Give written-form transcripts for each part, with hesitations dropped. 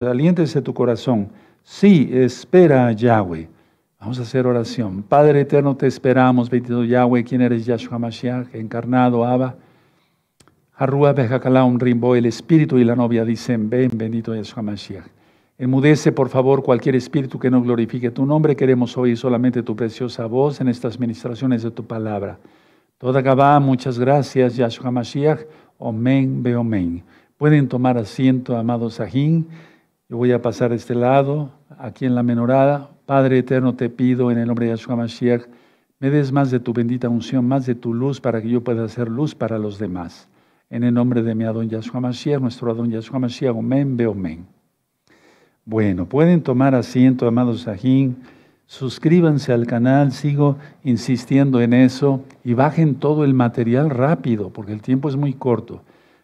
aliéntese tu corazón. Sí, espera a Yahweh. Vamos a hacer oración. Padre eterno, te esperamos, bendito Yahweh, quien eres Yahshua Mashiach, encarnado, Abba. Arrua Bejacalaum Rimbo, el espíritu y la novia dicen, ven, bendito Yahshua Mashiach. Enmudece, por favor, cualquier espíritu que no glorifique tu nombre. Queremos oír solamente tu preciosa voz en estas ministraciones de tu palabra. Toda Gabá, muchas gracias, Yahshua Mashiach. Omen, be omen. Pueden tomar asiento, amados Sajín. Yo voy a pasar a este lado, aquí en la menorá. Padre eterno, te pido en el nombre de Yahshua Mashiach, me des más de tu bendita unción, más de tu luz, para que yo pueda hacer luz para los demás. En el nombre de mi Adón Yahshua Mashiach, nuestro Adón Yahshua Mashiach, omen, be omen. Bueno, pueden tomar asiento, amados Sajín. Suscríbanse al canal, sigo insistiendo en eso, y bajen todo el material rápido, porque el tiempo es muy corto.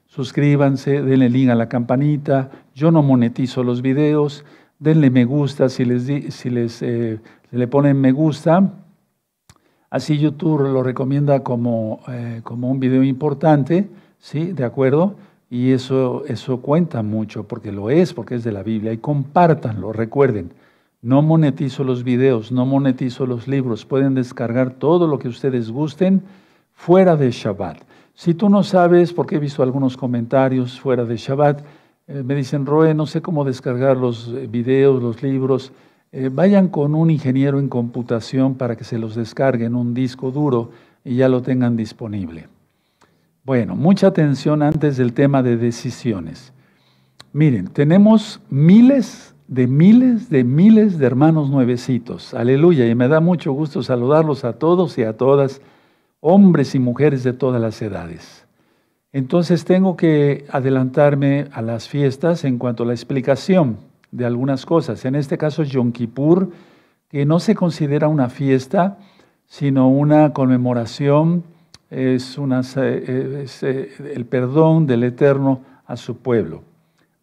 Suscríbanse, denle link a la campanita. Yo no monetizo los videos. Denle me gusta si le ponen me gusta. Así YouTube lo recomienda como un video importante, ¿sí? ¿De acuerdo? Y eso cuenta mucho, porque es de la Biblia. Y compártanlo, recuerden. No monetizo los videos, no monetizo los libros. Pueden descargar todo lo que ustedes gusten fuera de Shabbat. Si tú no sabes, porque he visto algunos comentarios fuera de Shabbat, me dicen, Roe, no sé cómo descargar los videos, los libros. Vayan con un ingeniero en computación para que se los descarguen en un disco duro y ya lo tengan disponible. Bueno, mucha atención antes del tema de decisiones. Miren, tenemos miles de hermanos nuevecitos. Aleluya, y me da mucho gusto saludarlos a todos y a todas, hombres y mujeres de todas las edades. Entonces tengo que adelantarme a las fiestas en cuanto a la explicación de algunas cosas. En este caso es Yom Kippur, que no se considera una fiesta, sino una conmemoración, es el perdón del Eterno a su pueblo.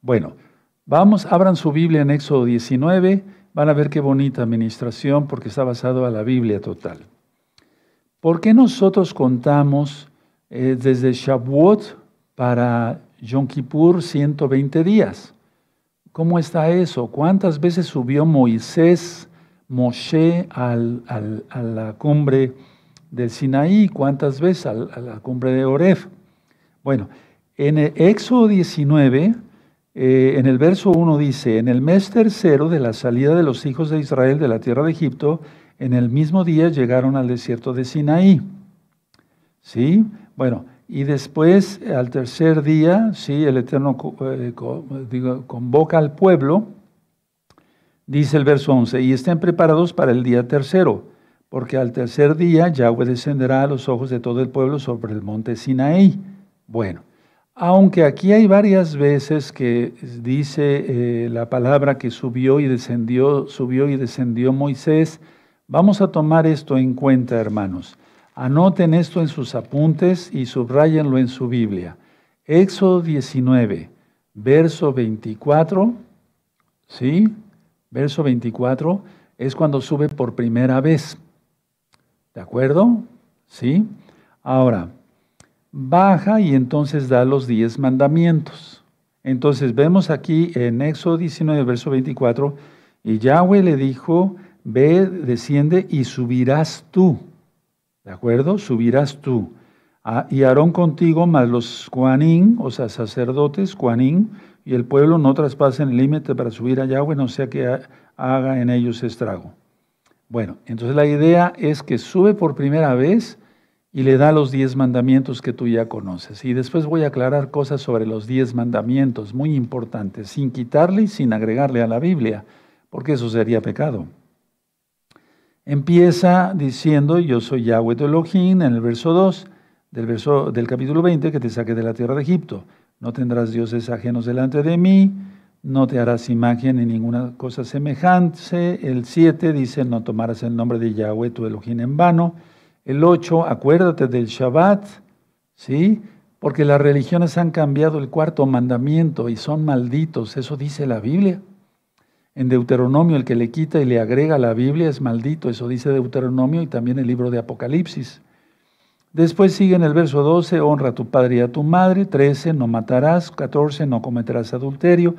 Bueno, abran su Biblia en Éxodo 19, van a ver qué bonita administración, porque está basado en la Biblia total. ¿Por qué nosotros contamos desde Shavuot para Yom Kippur 120 días? ¿Cómo está eso? ¿Cuántas veces subió Moshe a la cumbre del Sinaí? ¿Cuántas veces a la cumbre de Oreb? Bueno, en el Éxodo 19, en el verso 1 dice, en el mes tercero de la salida de los hijos de Israel de la tierra de Egipto, en el mismo día llegaron al desierto de Sinaí. ¿Sí? Bueno, y después, al tercer día, sí, el Eterno convoca al pueblo, dice el verso 11, y estén preparados para el día tercero, porque al tercer día Yahweh descenderá a los ojos de todo el pueblo sobre el monte Sinaí. Bueno, aunque aquí hay varias veces que dice la palabra que subió y descendió Moisés, vamos a tomar esto en cuenta, hermanos. Anoten esto en sus apuntes y subrayenlo en su Biblia. Éxodo 19, verso 24, ¿sí? Verso 24 es cuando sube por primera vez. ¿De acuerdo? ¿Sí? Ahora, baja y entonces da los 10 mandamientos. Entonces vemos aquí en Éxodo 19, verso 24, y Yahweh le dijo, ve, desciende y subirás tú. ¿De acuerdo? Subirás tú. Y Aarón contigo, más los Kohanim, o sea, sacerdotes, Kohanim, y el pueblo no traspasen el límite para subir a Yahweh, no sea que haga en ellos estrago. Bueno, entonces la idea es que sube por primera vez y le da los 10 mandamientos que tú ya conoces. Y después voy a aclarar cosas sobre los 10 mandamientos, muy importantes, sin quitarle y sin agregarle a la Biblia, porque eso sería pecado. Empieza diciendo, yo soy Yahweh tu Elohim, en el verso 2 del capítulo 20, que te saqué de la tierra de Egipto. No tendrás dioses ajenos delante de mí, no te harás imagen ni ninguna cosa semejante. El 7 dice, no tomarás el nombre de Yahweh tu Elohim en vano. El 8, acuérdate del Shabbat, ¿sí? Porque las religiones han cambiado el cuarto mandamiento y son malditos, eso dice la Biblia. En Deuteronomio, el que le quita y le agrega a la Biblia es maldito, eso dice Deuteronomio y también el libro de Apocalipsis. Después sigue en el verso 12, honra a tu padre y a tu madre. 13, no matarás. 14, no cometerás adulterio.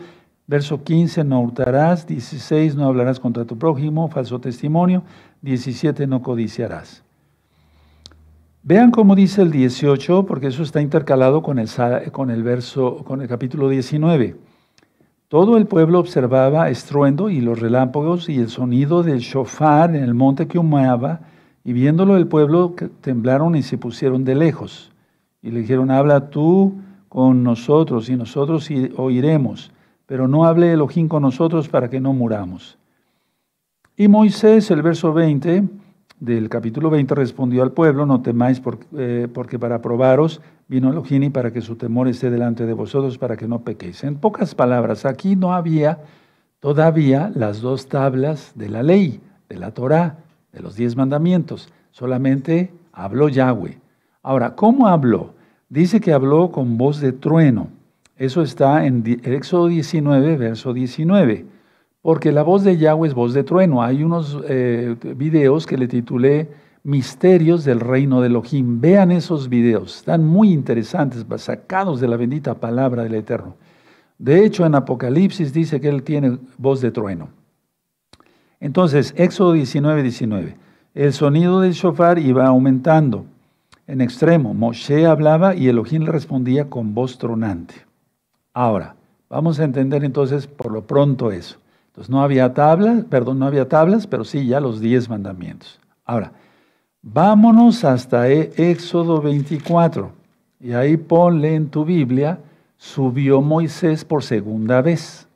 Verso 15, no hurtarás. 16, no hablarás contra tu prójimo, falso testimonio. 17, no codiciarás. Vean cómo dice el 18, porque eso está intercalado con el capítulo 19. Todo el pueblo observaba estruendo y los relámpagos y el sonido del shofar en el monte que humeaba, y viéndolo el pueblo temblaron y se pusieron de lejos. Y le dijeron, habla tú con nosotros y nosotros oiremos, pero no hable Elohim con nosotros para que no muramos. Y Moisés, el verso 20 del capítulo 20, respondió al pueblo, no temáis porque para probaros vino Elohim y para que su temor esté delante de vosotros, para que no pequéis. En pocas palabras, aquí no había todavía las 2 tablas de la ley, de la Torá, de los 10 mandamientos. Solamente habló Yahweh. Ahora, ¿cómo habló? Dice que habló con voz de trueno. Eso está en Éxodo 19, verso 19. Porque la voz de Yahweh es voz de trueno. Hay unos videos que le titulé Misterios del Reino de Elohim. Vean esos videos. Están muy interesantes, sacados de la bendita palabra del Eterno. De hecho, en Apocalipsis dice que Él tiene voz de trueno. Entonces, Éxodo 19, 19. El sonido del shofar iba aumentando en extremo. Moshe hablaba y Elohim le respondía con voz tronante. Ahora, vamos a entender entonces por lo pronto eso. Entonces no había tablas, pero sí ya los 10 mandamientos. Ahora, vámonos hasta Éxodo 24. Y ahí ponle en tu Biblia, subió Moisés por segunda vez.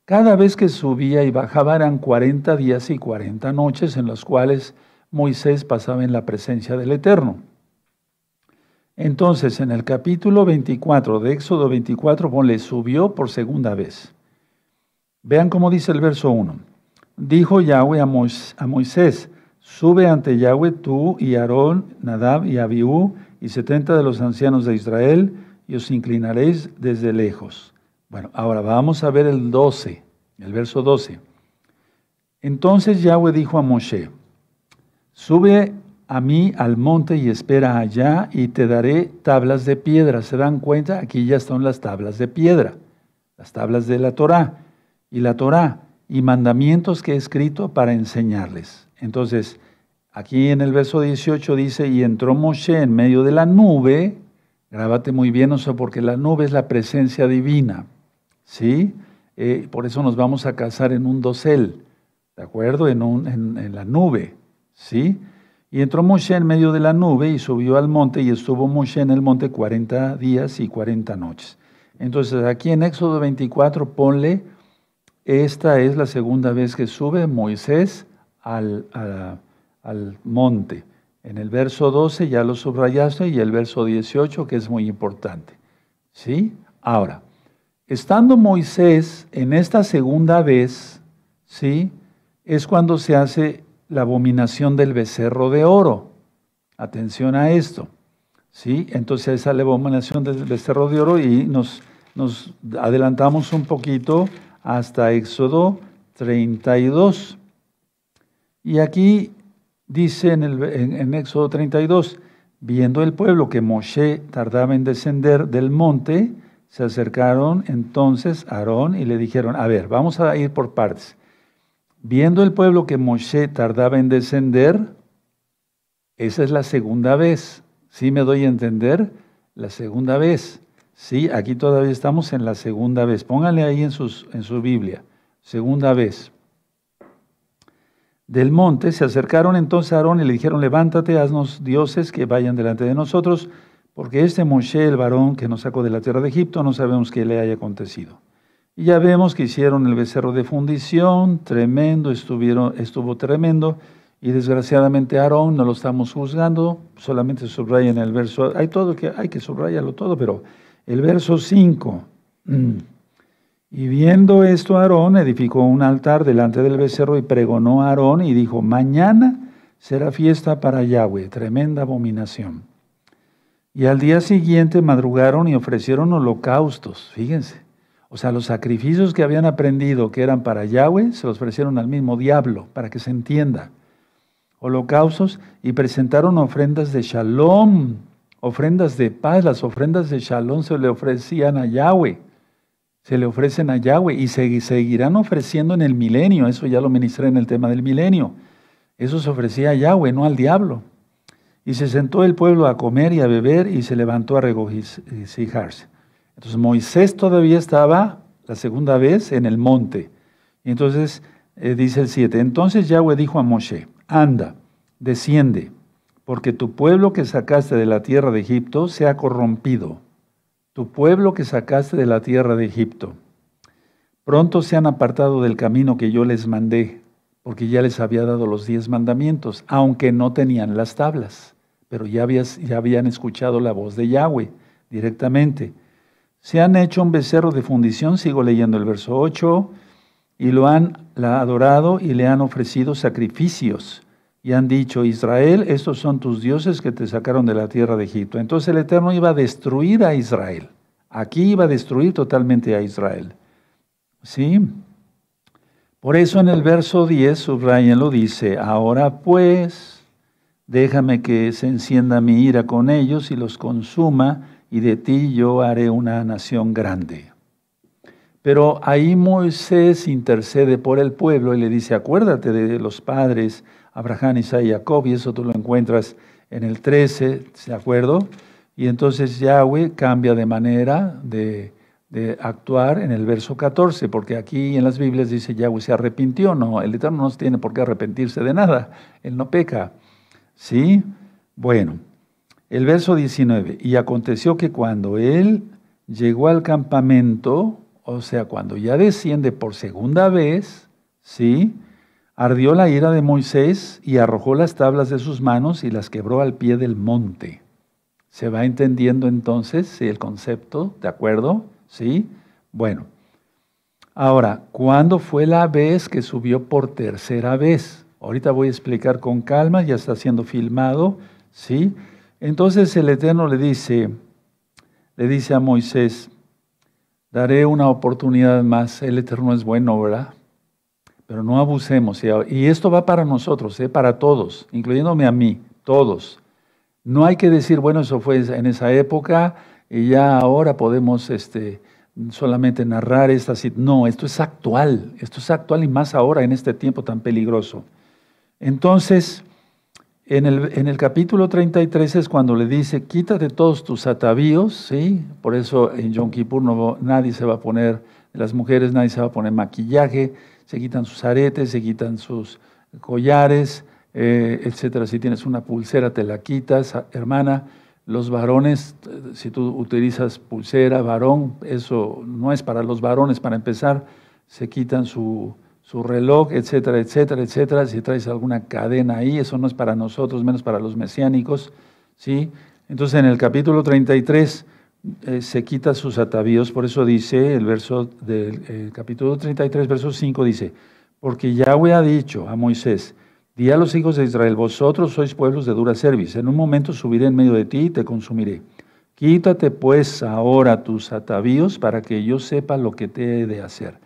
Cada vez que subía y bajaba eran 40 días y 40 noches en las cuales Moisés pasaba en la presencia del Eterno. Entonces, en el capítulo 24 de Éxodo 24, ponle, subió por segunda vez. Vean cómo dice el verso 1. Dijo Yahweh a Moisés, sube ante Yahweh tú y Aarón, Nadab y Abiú y 70 de los ancianos de Israel, y os inclinaréis desde lejos. Bueno, ahora vamos a ver el 12, el verso 12. Entonces Yahweh dijo a Moshe, sube a mí al monte y espera allá y te daré tablas de piedra. ¿Se dan cuenta? Aquí ya están las tablas de piedra, las tablas de la Torá y mandamientos que he escrito para enseñarles. Entonces, aquí en el verso 18 dice, y entró Moshe en medio de la nube. Grábate muy bien eso, porque la nube es la presencia divina, ¿sí? Por eso nos vamos a casar en un dosel, ¿de acuerdo? En la nube, ¿sí? Y entró Moshe en medio de la nube y subió al monte, y estuvo Moshe en el monte 40 días y 40 noches. Entonces, aquí en Éxodo 24, ponle, esta es la segunda vez que sube Moisés al monte. En el verso 12 ya lo subrayaste, y el verso 18, que es muy importante, ¿sí? Ahora, estando Moisés en esta segunda vez, ¿sí? Es cuando se hace la abominación del becerro de oro. Atención a esto, ¿sí? Entonces esa es la abominación del becerro de oro, y nos adelantamos un poquito hasta Éxodo 32. Y aquí dice en Éxodo 32, viendo el pueblo que Moshe tardaba en descender del monte, se acercaron entonces a Aarón y le dijeron, a ver, vamos a ir por partes. Viendo el pueblo que Moshe tardaba en descender, esa es la segunda vez. ¿Sí me doy a entender? La segunda vez. Sí, aquí todavía estamos en la segunda vez. Pónganle ahí en su Biblia. Segunda vez. Del monte se acercaron entonces a Aarón y le dijeron, levántate, haznos dioses que vayan delante de nosotros, porque este Moshe, el varón que nos sacó de la tierra de Egipto, no sabemos qué le haya acontecido. Y ya vemos que hicieron el becerro de fundición, tremendo, estuvo tremendo, y desgraciadamente Aarón, no lo estamos juzgando, solamente subraya en el verso, hay que subrayarlo todo, pero el verso 5, y viendo esto Aarón, edificó un altar delante del becerro y pregonó a Aarón y dijo, mañana será fiesta para Yahweh, tremenda abominación. Y al día siguiente madrugaron y ofrecieron holocaustos, fíjense. O sea, los sacrificios que habían aprendido que eran para Yahweh, se los ofrecieron al mismo diablo, para que se entienda. Holocaustos, y presentaron ofrendas de shalom, ofrendas de paz. Las ofrendas de shalom se le ofrecían a Yahweh, se le ofrecen a Yahweh y se seguirán ofreciendo en el milenio. Eso ya lo ministré en el tema del milenio. Eso se ofrecía a Yahweh, no al diablo. Y se sentó el pueblo a comer y a beber y se levantó a regocijarse. Entonces Moisés todavía estaba la segunda vez en el monte. Y entonces dice el 7, entonces Yahweh dijo a Moshe, anda, desciende, porque tu pueblo que sacaste de la tierra de Egipto se ha corrompido. Tu pueblo que sacaste de la tierra de Egipto. Pronto se han apartado del camino que yo les mandé, porque ya les había dado los 10 mandamientos, aunque no tenían las tablas, pero ya habían escuchado la voz de Yahweh directamente. Se han hecho un becerro de fundición, sigo leyendo el verso 8, y lo han adorado y le han ofrecido sacrificios. Y han dicho, Israel, estos son tus dioses que te sacaron de la tierra de Egipto. Entonces el Eterno iba a destruir a Israel. Aquí iba a destruir totalmente a Israel. ¿Sí? Por eso en el verso 10, subrayenlo, dice, ahora pues, déjame que se encienda mi ira con ellos y los consuma, y de ti yo haré una nación grande. Pero ahí Moisés intercede por el pueblo y le dice, acuérdate de los padres, Abraham, Isaac y Jacob, y eso tú lo encuentras en el 13, ¿de acuerdo? Y entonces Yahweh cambia de manera de actuar en el verso 14, porque aquí en las Biblias dice Yahweh se arrepintió. No, el Eterno no tiene por qué arrepentirse de nada, Él no peca. ¿Sí? Bueno, el verso 19, y aconteció que cuando él llegó al campamento, o sea, cuando ya desciende por segunda vez, ¿sí?, ardió la ira de Moisés y arrojó las tablas de sus manos y las quebró al pie del monte. ¿Se va entendiendo entonces el concepto? ¿De acuerdo? ¿Sí? Bueno. Ahora, ¿cuándo fue la vez que subió por tercera vez? Ahorita voy a explicar con calma, ya está siendo filmado, ¿sí? Entonces el Eterno le dice a Moisés, daré una oportunidad más. El Eterno es bueno, ¿verdad? Pero no abusemos. Y esto va para nosotros, para todos, incluyéndome a mí, todos. No hay que decir, bueno, eso fue en esa época y ya ahora podemos solamente narrar esta situación. No, esto es actual y más ahora en este tiempo tan peligroso. Entonces, en el capítulo 33 es cuando le dice, quítate todos tus atavíos, ¿sí? Por eso en Yom Kippur nadie se va a poner, las mujeres nadie se va a poner maquillaje, se quitan sus aretes, se quitan sus collares, etcétera. Si tienes una pulsera te la quitas, hermana. Los varones, si tú utilizas pulsera, varón, eso no es para los varones para empezar, se quitan su reloj, etcétera, etcétera, etcétera. Si traes alguna cadena ahí, eso no es para nosotros, menos para los mesiánicos, ¿sí? Entonces en el capítulo 33 se quita sus atavíos, por eso dice el verso del capítulo 33, verso 5, dice, porque Yahweh ha dicho a Moisés, di a los hijos de Israel, vosotros sois pueblos de dura cerviz, en un momento subiré en medio de ti y te consumiré. Quítate pues ahora tus atavíos para que yo sepa lo que te he de hacer.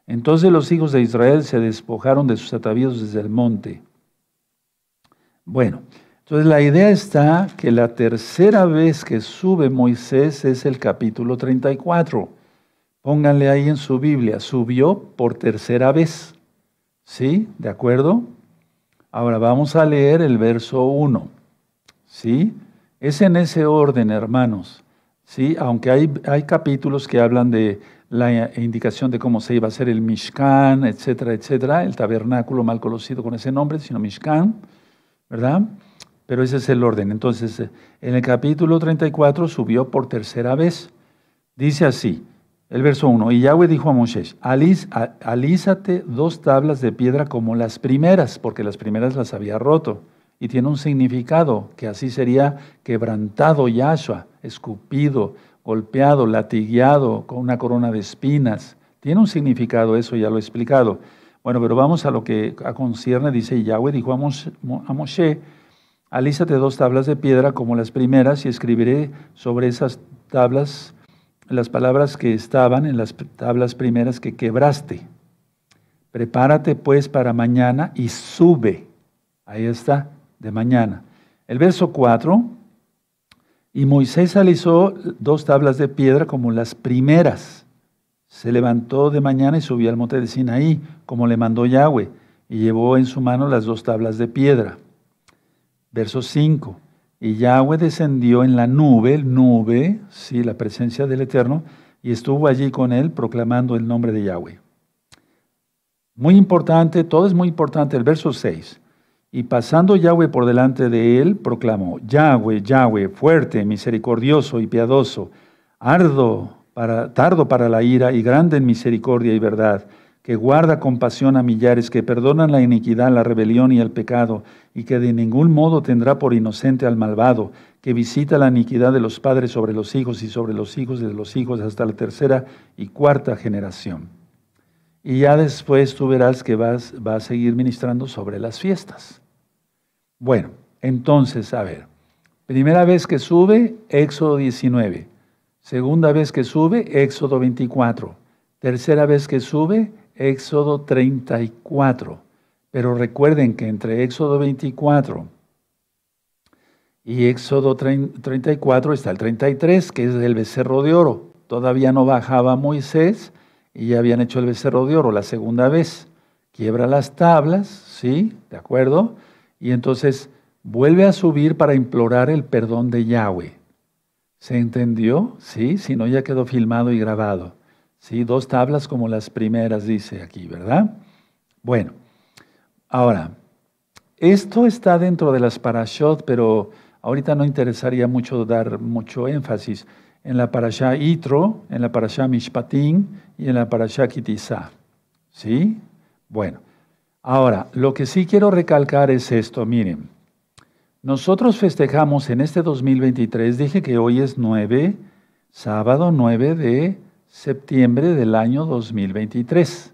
Entonces los hijos de Israel se despojaron de sus atavíos desde el monte. Bueno, entonces la idea está que la tercera vez que sube Moisés es el capítulo 34. Pónganle ahí en su Biblia, subió por tercera vez. ¿Sí? ¿De acuerdo? Ahora vamos a leer el verso 1. ¿Sí? Es en ese orden, hermanos. ¿Sí? Aunque hay capítulos que hablan de la indicación de cómo se iba a hacer el Mishkan, etcétera, etcétera, el tabernáculo mal conocido con ese nombre, sino Mishkan, ¿verdad? Pero ese es el orden. Entonces, en el capítulo 34 subió por tercera vez. Dice así, el verso 1, y Yahweh dijo a Moisés, alízate 2 tablas de piedra como las primeras, porque las primeras las había roto. Y tiene un significado, que así sería quebrantado Yahshua, escupido, golpeado, latigueado, con una corona de espinas. Tiene un significado, eso ya lo he explicado. Bueno, pero vamos a lo que concierne, dice Yahweh, dijo a Moshe, alízate 2 tablas de piedra como las primeras y escribiré sobre esas tablas las palabras que estaban en las tablas primeras que quebraste. Prepárate pues para mañana y sube. Ahí está, de mañana. El verso 4, y Moisés alisó 2 tablas de piedra como las primeras, Se levantó de mañana y subió al monte de Sinaí, como le mandó Yahweh, y llevó en su mano las 2 tablas de piedra. Verso 5. Y Yahweh descendió en la nube, sí, la presencia del Eterno, y estuvo allí con él proclamando el nombre de Yahweh. Muy importante, todo es muy importante. El verso 6. Y pasando Yahweh por delante de él, proclamó: Yahweh, Yahweh, fuerte, misericordioso y piadoso, tardo para la ira y grande en misericordia y verdad, que guarda compasión a millares, que perdona la iniquidad, la rebelión y el pecado, y que de ningún modo tendrá por inocente al malvado, que visita la iniquidad de los padres sobre los hijos y sobre los hijos de los hijos hasta la 3ª y 4ª generación. Y ya después tú verás que va a seguir ministrando sobre las fiestas. Bueno, entonces, a ver, primera vez que sube, Éxodo 19. Segunda vez que sube, Éxodo 24. Tercera vez que sube, Éxodo 34. Pero recuerden que entre Éxodo 24 y Éxodo 34 está el 33, que es el becerro de oro. Todavía no bajaba Moisés y ya habían hecho el becerro de oro la segunda vez. Quiebra las tablas, ¿sí? ¿De acuerdo? Y entonces vuelve a subir para implorar el perdón de Yahweh. ¿Se entendió? Sí, si no ya quedó filmado y grabado. Sí, 2 tablas como las primeras, dice aquí, ¿verdad? Bueno, ahora, esto está dentro de las parashot, pero ahorita no interesaría mucho dar mucho énfasis en la parashá Yitro, en la parashá Mishpatim y en la parashá Kitizá. ¿Sí? Bueno, ahora, lo que sí quiero recalcar es esto, miren. Nosotros festejamos en este 2023, dije que hoy es sábado 9 de septiembre del año 2023.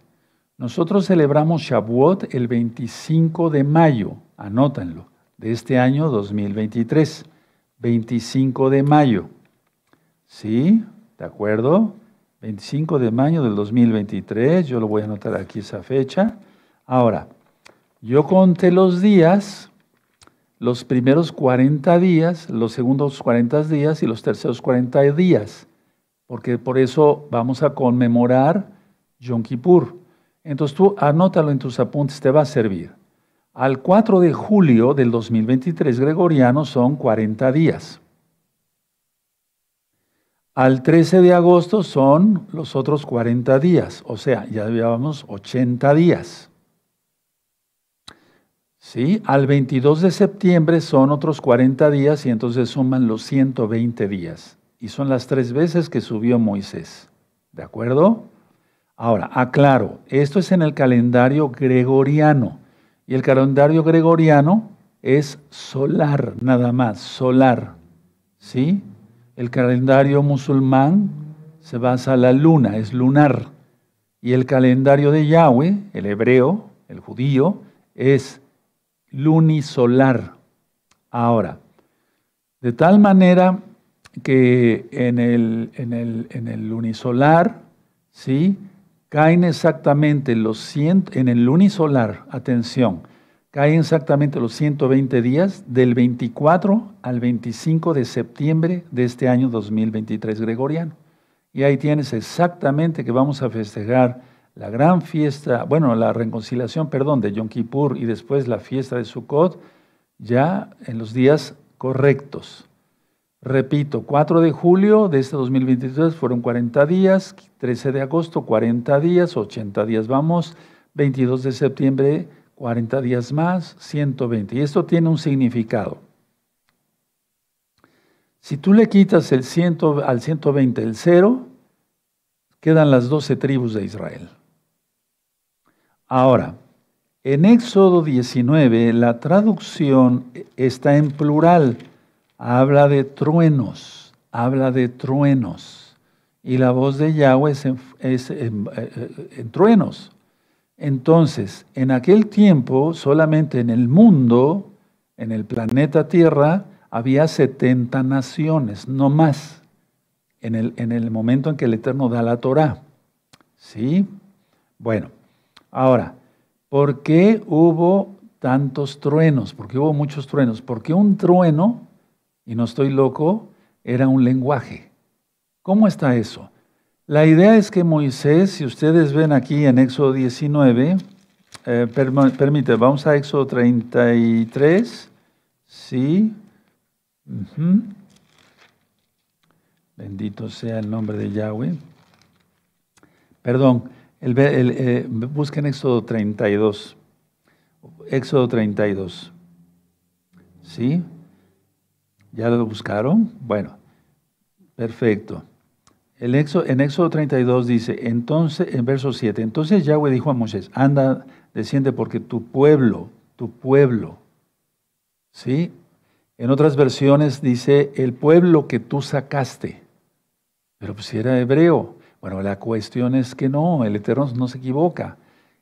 Nosotros celebramos Shavuot el 25 de mayo, anótanlo, de este año 2023, 25 de mayo. ¿Sí? ¿De acuerdo? 25 de mayo del 2023, yo lo voy a anotar aquí esa fecha. Ahora, yo conté los días, los primeros 40 días, los segundos 40 días y los terceros 40 días, porque por eso vamos a conmemorar Yom Kippur. Entonces tú anótalo en tus apuntes, te va a servir. Al 4 de julio del 2023 gregoriano son 40 días. Al 13 de agosto son los otros 40 días, o sea, ya llevamos 80 días. ¿Sí? Al 22 de septiembre son otros 40 días y entonces suman los 120 días. Y son las 3 veces que subió Moisés. ¿De acuerdo? Ahora, aclaro, esto es en el calendario gregoriano. Y el calendario gregoriano es solar, nada más, solar. ¿Sí? El calendario musulmán se basa en la luna, es lunar. Y el calendario de Yahweh, el hebreo, el judío, es lunisolar. Ahora, de tal manera que en el lunisolar, ¿sí? Caen exactamente en el lunisolar, atención, caen exactamente los 120 días del 24 al 25 de septiembre de este año 2023 gregoriano. Y ahí tienes exactamente que vamos a festejar la gran fiesta, bueno, la reconciliación, perdón, de Yom Kippur y después la fiesta de Sukkot, ya en los días correctos. Repito, 4 de julio de este 2023 fueron 40 días, 13 de agosto 40 días, 80 días vamos, 22 de septiembre 40 días más, 120. Y esto tiene un significado. Si tú le quitas al 120 el 0, quedan las 12 tribus de Israel. Ahora, en Éxodo 19, la traducción está en plural. Habla de truenos. Y la voz de Yahweh es en truenos. Entonces, en aquel tiempo, solamente en el mundo, en el planeta Tierra, había 70 naciones, no más, en el momento en que el Eterno da la Torá. ¿Sí? Bueno, ahora, ¿por qué hubo tantos truenos? ¿Por qué hubo muchos truenos? Porque un trueno, y no estoy loco, era un lenguaje. ¿Cómo está eso? La idea es que Moisés, si ustedes ven aquí en Éxodo 19, permite, vamos a Éxodo 33, sí. Ujú. Bendito sea el nombre de Yahweh. Perdón, busquen Éxodo 32. Éxodo 32. ¿Sí? ¿Ya lo buscaron? Bueno, perfecto. En Éxodo 32 dice, entonces, en verso 7, entonces Yahweh dijo a Moisés, anda, desciende porque tu pueblo, ¿sí? En otras versiones dice, el pueblo que tú sacaste. Pero pues si era hebreo. Bueno, la cuestión es que no, el Eterno no se equivoca.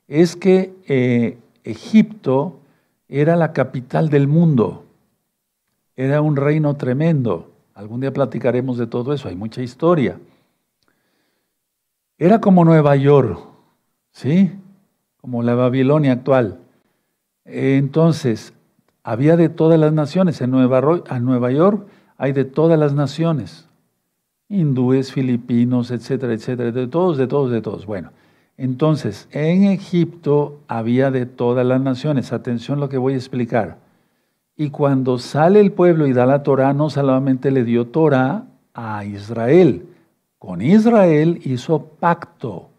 Es que Egipto era la capital del mundo. Era un reino tremendo. Algún día platicaremos de todo eso, hay mucha historia. Era como Nueva York, ¿sí? Como la Babilonia actual. Entonces, había de todas las naciones. En Nueva York hay de todas las naciones. Hindúes, filipinos, etcétera, etcétera, de todos. Bueno, entonces, en Egipto había de todas las naciones. Atención lo que voy a explicar. Y cuando sale el pueblo y da la Torá, no solamente le dio Torá a Israel. Con Israel hizo pacto.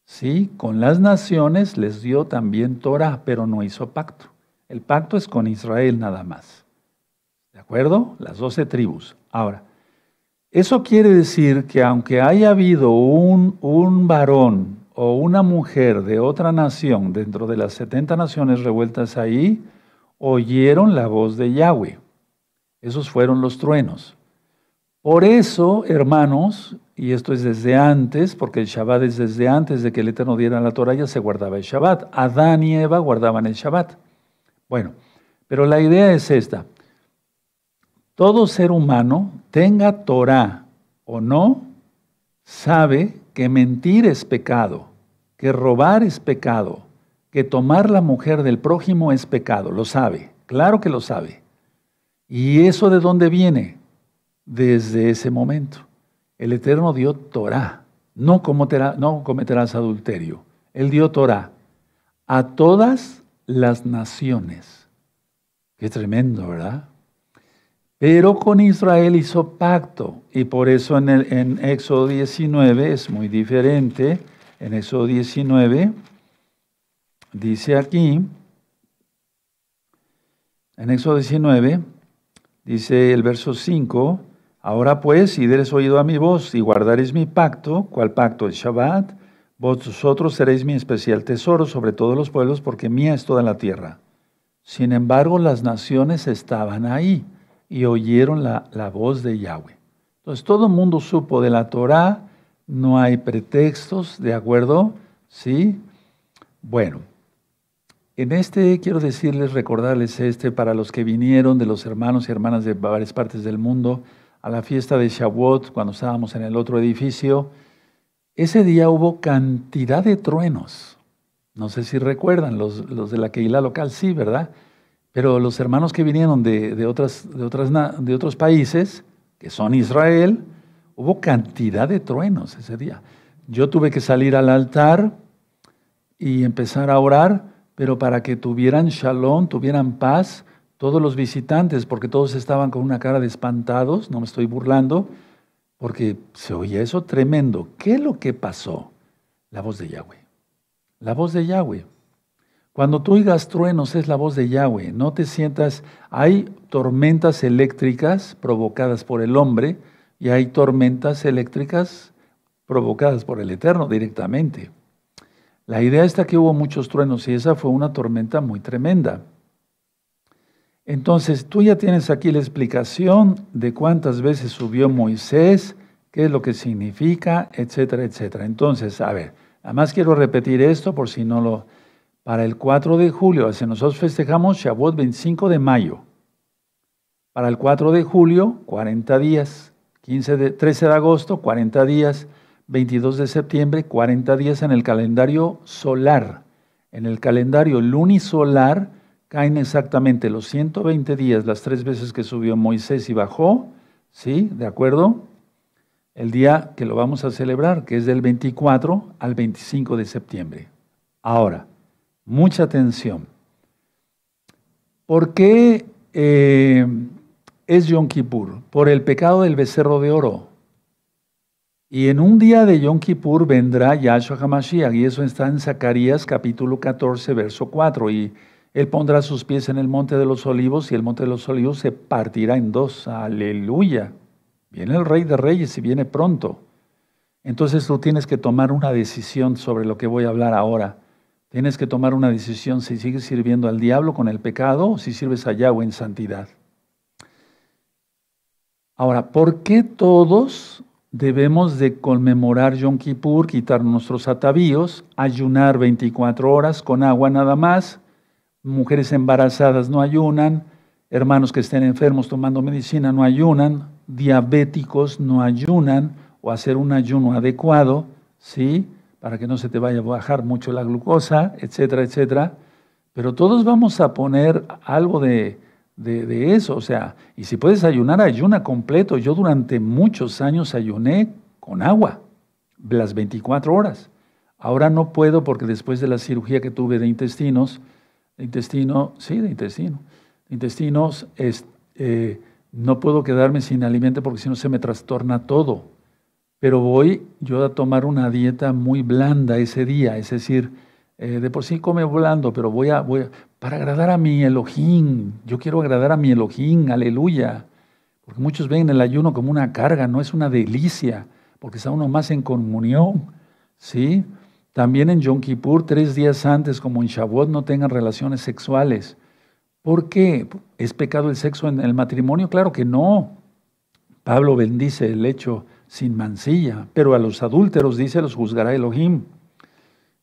Sí, con las naciones les dio también Torá, pero no hizo pacto. El pacto es con Israel nada más. ¿De acuerdo? Las 12 tribus. Ahora, eso quiere decir que aunque haya habido un varón o una mujer de otra nación dentro de las 70 naciones revueltas ahí, oyeron la voz de Yahweh. Esos fueron los truenos. Por eso, hermanos, y esto es desde antes, porque el Shabbat es desde antes de que el Eterno diera la Torah, ya se guardaba el Shabbat. Adán y Eva guardaban el Shabbat. Bueno, pero la idea es esta. Todo ser humano, tenga Torah o no, sabe que mentir es pecado, que robar es pecado, que tomar la mujer del prójimo es pecado. Lo sabe, claro que lo sabe. ¿Y eso de dónde viene? Desde ese momento. El Eterno dio Torah. No cometerás adulterio. Él dio Torah a todas las naciones. Qué tremendo, ¿verdad? Pero con Israel hizo pacto. Y por eso en Éxodo 19 es muy diferente. En Éxodo 19 dice aquí, en Éxodo 19, dice el verso 5, ahora pues, si deres oído a mi voz y guardaréis mi pacto, ¿cuál pacto? El Shabbat, vosotros seréis mi especial tesoro sobre todos los pueblos, porque mía es toda la tierra. Sin embargo, las naciones estaban ahí y oyeron la voz de Yahweh. Entonces, todo el mundo supo de la Torá, no hay pretextos, ¿de acuerdo? ¿Sí? Bueno, en quiero decirles, recordarles para los que vinieron de los hermanos y hermanas de varias partes del mundo a la fiesta de Shavuot, cuando estábamos en el otro edificio, ese día hubo cantidad de truenos. No sé si recuerdan, los de la Keilah local, sí, ¿verdad? Pero los hermanos que vinieron de otros países, que son Israel, hubo cantidad de truenos ese día. Yo tuve que salir al altar y empezar a orar, pero para que tuvieran shalom, tuvieran paz, todos los visitantes, porque todos estaban con una cara de espantados, no me estoy burlando, porque se oía eso tremendo. ¿Qué es lo que pasó? La voz de Yahweh. La voz de Yahweh. Cuando tú oigas truenos es la voz de Yahweh. No te sientas, hay tormentas eléctricas provocadas por el hombre y hay tormentas eléctricas provocadas por el Eterno directamente. La idea está que hubo muchos truenos y esa fue una tormenta muy tremenda. Entonces, tú ya tienes aquí la explicación de cuántas veces subió Moisés, qué es lo que significa, etcétera, etcétera. Entonces, a ver, además quiero repetir esto por si no lo... Para el 4 de julio, nosotros festejamos Shavuot 25 de mayo. Para el 4 de julio, 40 días. 13 de agosto, 40 días. 22 de septiembre, 40 días en el calendario solar. En el calendario lunisolar caen exactamente los 120 días, las 3 veces que subió Moisés y bajó, ¿sí? ¿De acuerdo? el día que lo vamos a celebrar, que es del 24 al 25 de septiembre. Ahora, mucha atención. ¿Por qué es Yom Kippur? Por el pecado del becerro de oro. Y en un día de Yom Kippur vendrá Yahshua HaMashiach, y eso está en Zacarías capítulo 14, verso 4. Y él pondrá sus pies en el monte de los olivos, y el monte de los olivos se partirá en dos. ¡Aleluya! Viene el Rey de Reyes y viene pronto. Entonces tú tienes que tomar una decisión sobre lo que voy a hablar ahora. Tienes que tomar una decisión si sigues sirviendo al diablo con el pecado o si sirves a Yahweh en santidad. Ahora, ¿por qué todos debemos de conmemorar Yom Kippur, quitar nuestros atavíos, ayunar 24 horas con agua nada más? Mujeres embarazadas no ayunan, hermanos que estén enfermos tomando medicina no ayunan, diabéticos no ayunan, o hacer un ayuno adecuado, ¿sí?, para que no se te vaya a bajar mucho la glucosa, etcétera, etcétera. Pero todos vamos a poner algo de eso, o sea, y si puedes ayunar, ayuna completo. Yo durante muchos años ayuné con agua, las 24 horas. Ahora no puedo porque después de la cirugía que tuve de intestinos, no puedo quedarme sin alimento porque si no se me trastorna todo. Pero voy yo a tomar una dieta muy blanda ese día, es decir, de por sí come blando, pero voy para agradar a mi Elohim. Yo quiero agradar a mi Elohim, aleluya. Porque muchos ven el ayuno como una carga, no es una delicia, porque está uno más en comunión, ¿sí? También en Yom Kippur, 3 días antes, como en Shavuot, no tengan relaciones sexuales. ¿Por qué? ¿Es pecado el sexo en el matrimonio? Claro que no. Pablo bendice el hecho sin mancilla, pero a los adúlteros, dice, los juzgará Elohim.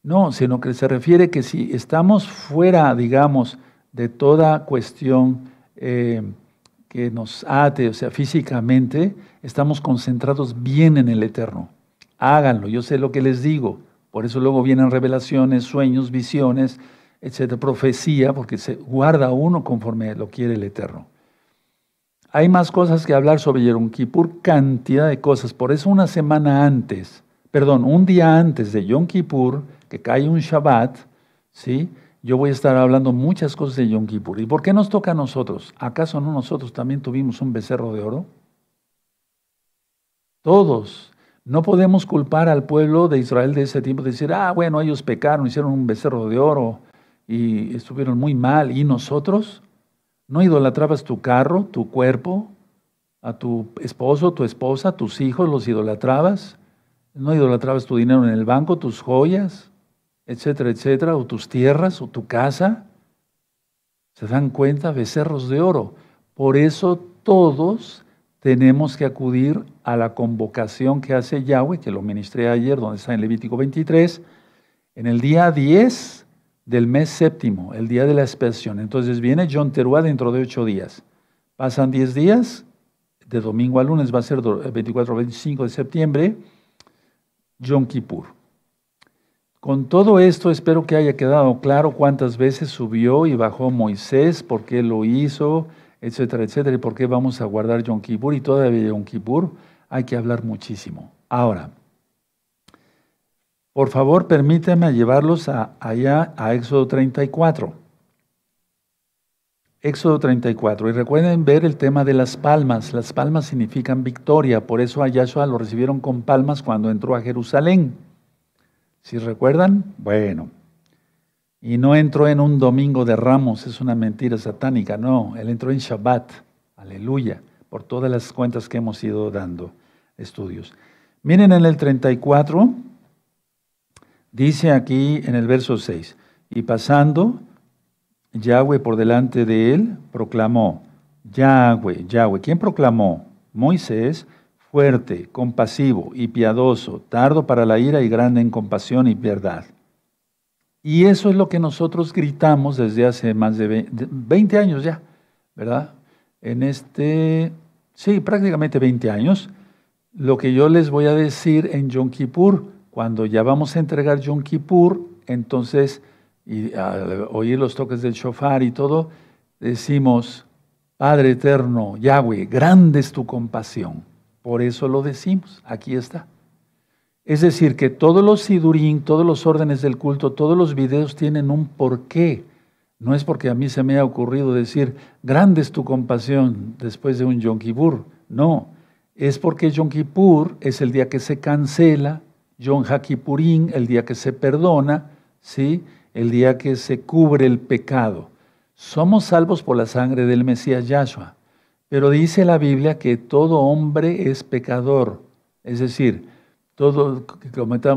No, sino que se refiere que si estamos fuera, digamos, de toda cuestión que nos ate, o sea, físicamente, estamos concentrados bien en el Eterno. Háganlo, yo sé lo que les digo. Por eso luego vienen revelaciones, sueños, visiones, etcétera, profecía, porque se guarda uno conforme lo quiere el Eterno. Hay más cosas que hablar sobre Yom Kippur, cantidad de cosas. Por eso un día antes de Yom Kippur, que cae un Shabbat, ¿sí?, yo voy a estar hablando muchas cosas de Yom Kippur. ¿Y por qué nos toca a nosotros? ¿Acaso no nosotros también tuvimos un becerro de oro? Todos. No podemos culpar al pueblo de Israel de ese tiempo, de decir, bueno, ellos pecaron, hicieron un becerro de oro y estuvieron muy mal. ¿Y nosotros? ¿No idolatrabas tu carro, tu cuerpo, a tu esposo, tu esposa, tus hijos, los idolatrabas? ¿No idolatrabas tu dinero en el banco, tus joyas, etcétera, etcétera, o tus tierras, o tu casa? ¿Se dan cuenta? Becerros de oro. Por eso todos tenemos que acudir a la convocación que hace Yahweh, que lo ministré ayer, donde está en Levítico 23, en el día 10 del mes séptimo, el día de la expiación. Entonces viene Yom Teruah dentro de 8 días. Pasan 10 días, de domingo a lunes va a ser el 24-25 de septiembre, Yom Kippur. Con todo esto espero que haya quedado claro cuántas veces subió y bajó Moisés, por qué lo hizo, etcétera, etcétera, y por qué vamos a guardar Yom Kippur. Y todavía Yom Kippur hay que hablar muchísimo. Ahora, por favor, permítanme llevarlos allá a Éxodo 34. Éxodo 34. Y recuerden ver el tema de las palmas. Las palmas significan victoria. Por eso a Yahshua lo recibieron con palmas cuando entró a Jerusalén. ¿Sí recuerdan? Bueno. Y no entró en un domingo de Ramos. Es una mentira satánica. No, él entró en Shabbat. Aleluya. Por todas las cuentas que hemos ido dando estudios. Miren en el 34. Dice aquí en el verso 6, y pasando Yahweh por delante de él, proclamó, Yahweh, ¿quién proclamó? Moisés, fuerte, compasivo y piadoso, tardo para la ira y grande en compasión y verdad. Y eso es lo que nosotros gritamos desde hace más de 20 años ya, ¿verdad? Prácticamente 20 años. Lo que yo les voy a decir en Yom Kippur, cuando ya vamos a entregar Yom Kippur, entonces, y al oír los toques del shofar y todo, decimos, Padre eterno, Yahweh, grande es tu compasión. Por eso lo decimos, aquí está. Es decir, que todos los sidurín, todos los órdenes del culto, todos los videos tienen un porqué. No es porque a mí se me ha ocurrido decir, grande es tu compasión después de un Yom Kippur. No, es porque Yom Kippur es el día que se cancela, Yom HaKippurín, el día que se perdona, ¿sí? El día que se cubre el pecado. Somos salvos por la sangre del Mesías Yahshua. Pero dice la Biblia que todo hombre es pecador. Es decir,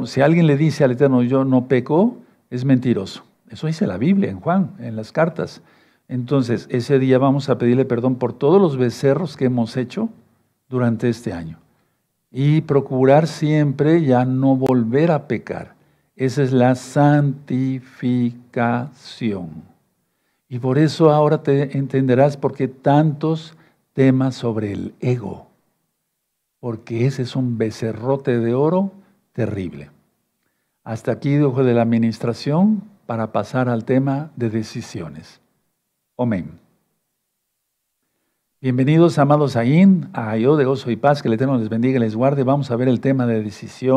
si alguien le dice al Eterno, yo no peco, es mentiroso. Eso dice la Biblia en Juan, en las cartas. Entonces, ese día vamos a pedirle perdón por todos los becerros que hemos hecho durante este año. Y procurar siempre ya no volver a pecar. Esa es la santificación. Y por eso ahora te entenderás por qué tantos temas sobre el ego. Porque ese es un becerrote de oro terrible. Hasta aquí dejo de la administración para pasar al tema de decisiones. Amén. Bienvenidos, amados Ayin, a Yo de Gozo y Paz, que el Eterno les bendiga y les guarde. Vamos a ver el tema de decisión.